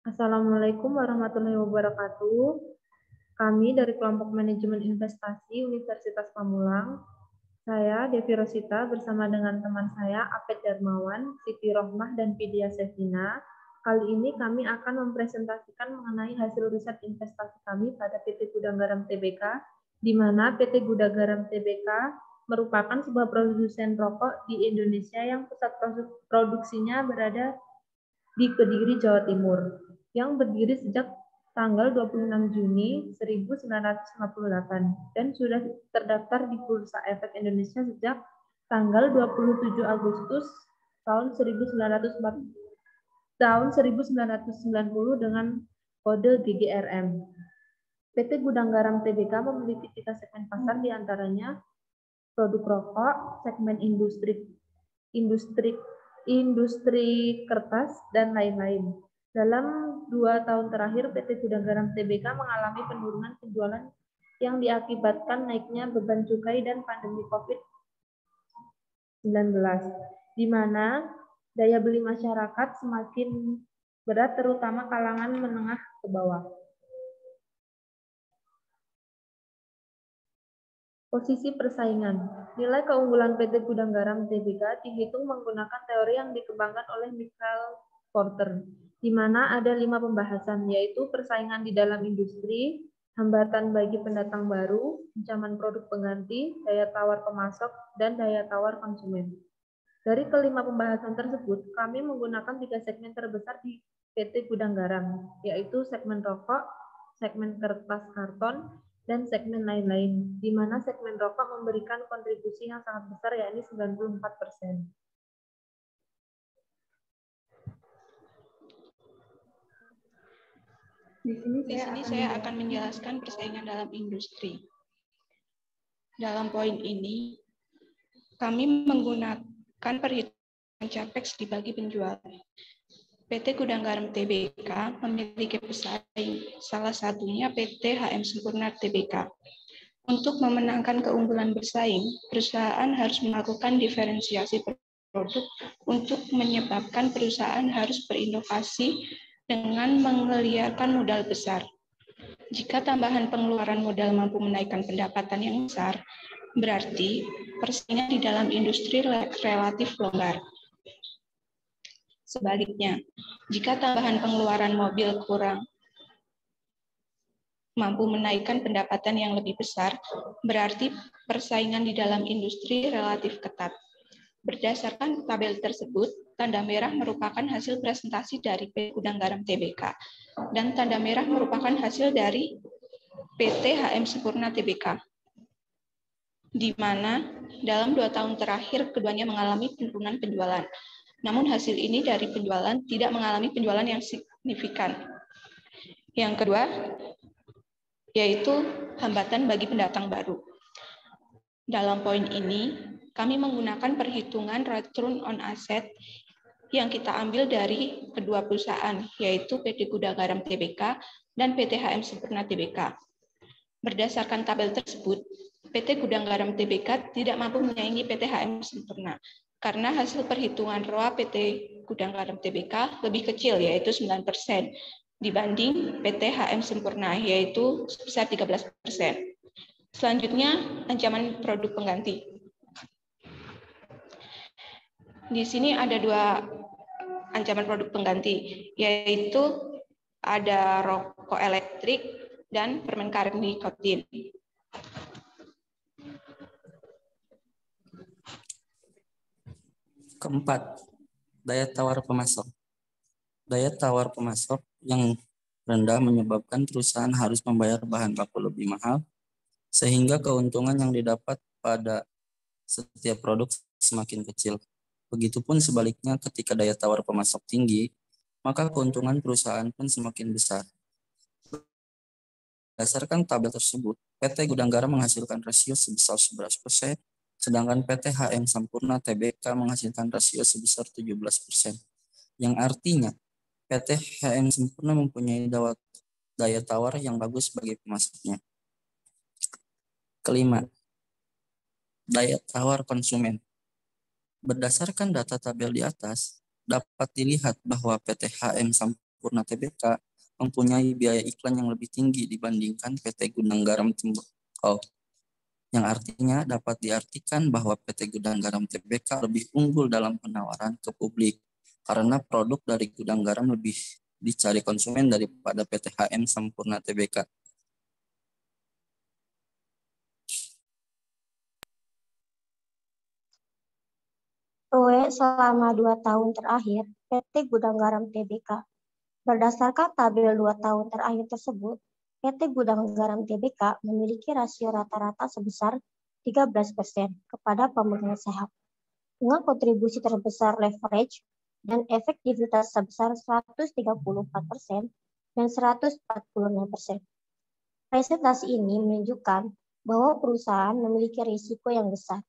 Assalamualaikum warahmatullahi wabarakatuh. Kami dari kelompok manajemen investasi Universitas Pamulang. Saya Devi Rosita bersama dengan teman saya Apet Darmawan, Siti Rohmah, dan Vidya Sevina. Kali ini kami akan mempresentasikan mengenai hasil riset investasi kami pada PT Gudang Garam Tbk, di mana PT Gudang Garam Tbk merupakan sebuah produsen rokok di Indonesia yang pusat produksinya berada di Kediri, Jawa Timur, yang berdiri sejak tanggal 26 Juni 1958 dan sudah terdaftar di Bursa Efek Indonesia sejak tanggal 27 Agustus tahun 1990 dengan kode GGRM. PT Gudang Garam Tbk memiliki 3 segmen pasar, diantaranya produk rokok, segmen industri kertas, dan lain-lain. Dalam 2 tahun terakhir, PT Gudang Garam Tbk mengalami penurunan penjualan yang diakibatkan naiknya beban cukai dan pandemi COVID-19, di mana daya beli masyarakat semakin berat, terutama kalangan menengah ke bawah. Posisi persaingan. Nilai keunggulan PT Gudang Garam Tbk dihitung menggunakan teori yang dikembangkan oleh Michael Porter, di mana ada 5 pembahasan, yaitu persaingan di dalam industri, hambatan bagi pendatang baru, ancaman produk pengganti, daya tawar pemasok, dan daya tawar konsumen. Dari kelima pembahasan tersebut, kami menggunakan 3 segmen terbesar di PT Gudang Garam, yaitu segmen rokok, segmen kertas karton, dan segmen lain-lain, di mana segmen rokok memberikan kontribusi yang sangat besar, yakni 94%. Di sini saya akan menjelaskan persaingan dalam industri. Dalam poin ini, kami menggunakan perhitungan capex dibagi penjualan. PT Gudang Garam Tbk memiliki pesaing, salah satunya PT HM Sempurna Tbk. Untuk memenangkan keunggulan bersaing, perusahaan harus melakukan diferensiasi produk untuk menyebabkan perusahaan harus berinovasi dengan menggeliatkan modal besar. Jika tambahan pengeluaran modal mampu menaikkan pendapatan yang besar, berarti persaingan di dalam industri relatif longgar. Sebaliknya, jika tambahan pengeluaran mobil kurang mampu menaikkan pendapatan yang lebih besar, berarti persaingan di dalam industri relatif ketat. Berdasarkan tabel tersebut, tanda merah merupakan hasil presentasi dari PT Gudang Garam Tbk, dan tanda merah merupakan hasil dari PT HM Sempurna Tbk, di mana dalam 2 tahun terakhir keduanya mengalami penurunan penjualan. Namun hasil ini dari penjualan tidak mengalami penjualan yang signifikan. Yang kedua, yaitu hambatan bagi pendatang baru. Dalam poin ini, kami menggunakan perhitungan return on asset yang kita ambil dari kedua perusahaan, yaitu PT Gudang Garam Tbk dan PT HM Sempurna Tbk. Berdasarkan tabel tersebut, PT Gudang Garam Tbk tidak mampu menyaingi PT HM Sempurna, karena hasil perhitungan ROA PT Gudang Garam Tbk lebih kecil, yaitu 9%, dibanding PT HM Sempurna, yaitu sebesar 13%. Selanjutnya, ancaman produk pengganti. Di sini ada 2 ancaman produk pengganti, yaitu ada rokok elektrik dan permen karet nikotin. Keempat, daya tawar pemasok. Daya tawar pemasok yang rendah menyebabkan perusahaan harus membayar bahan baku lebih mahal, sehingga keuntungan yang didapat pada setiap produk semakin kecil. Begitupun sebaliknya, ketika daya tawar pemasok tinggi, maka keuntungan perusahaan pun semakin besar. Berdasarkan tabel tersebut, PT Gudang Garam menghasilkan rasio sebesar 11%, sedangkan PT HM Sempurna Tbk menghasilkan rasio sebesar 17%, yang artinya PT HM Sempurna mempunyai daya tawar yang bagus bagi pemasoknya. Kelima, daya tawar konsumen. Berdasarkan data tabel di atas, dapat dilihat bahwa PT HM Sempurna Sampurna Tbk mempunyai biaya iklan yang lebih tinggi dibandingkan PT Gudang Garam Tembakau, yang artinya dapat diartikan bahwa PT Gudang Garam Tbk lebih unggul dalam penawaran ke publik karena produk dari Gudang Garam lebih dicari konsumen daripada PT HM Sampurna Tbk. ROE selama 2 tahun terakhir PT Gudang Garam Tbk. Berdasarkan tabel 2 tahun terakhir tersebut, PT Gudang Garam Tbk memiliki rasio rata-rata sebesar 13% kepada pemegang saham, dengan kontribusi terbesar leverage dan efektivitas sebesar 134% dan 146%. Presentasi ini menunjukkan bahwa perusahaan memiliki risiko yang besar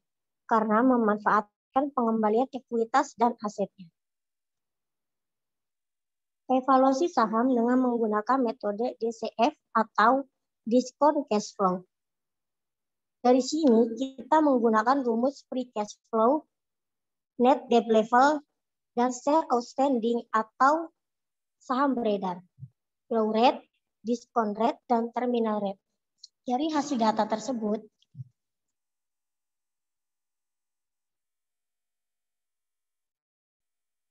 karena memanfaatkan pengembalian ekuitas dan asetnya. Evaluasi saham dengan menggunakan metode DCF atau Discount Cash Flow. Dari sini kita menggunakan rumus Free Cash Flow, Net Debt Level, dan Share Outstanding atau saham beredar, Flow Rate, Discount Rate, dan Terminal Rate. Dari hasil data tersebut,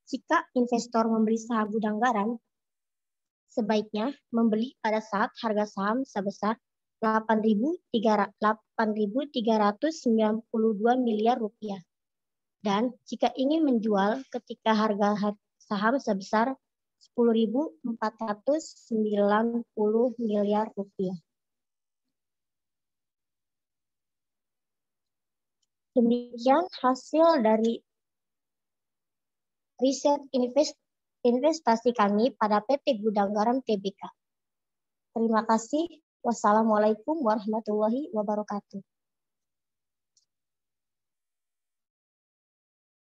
jika investor membeli saham Gudang Garam, sebaiknya membeli pada saat harga saham sebesar Rp8.392 miliar. Dan jika ingin menjual ketika harga saham sebesar Rp10.490 miliar. Demikian hasil dari riset investasi kami pada PT Gudang Garam Tbk. Terima kasih. Wassalamualaikum warahmatullahi wabarakatuh.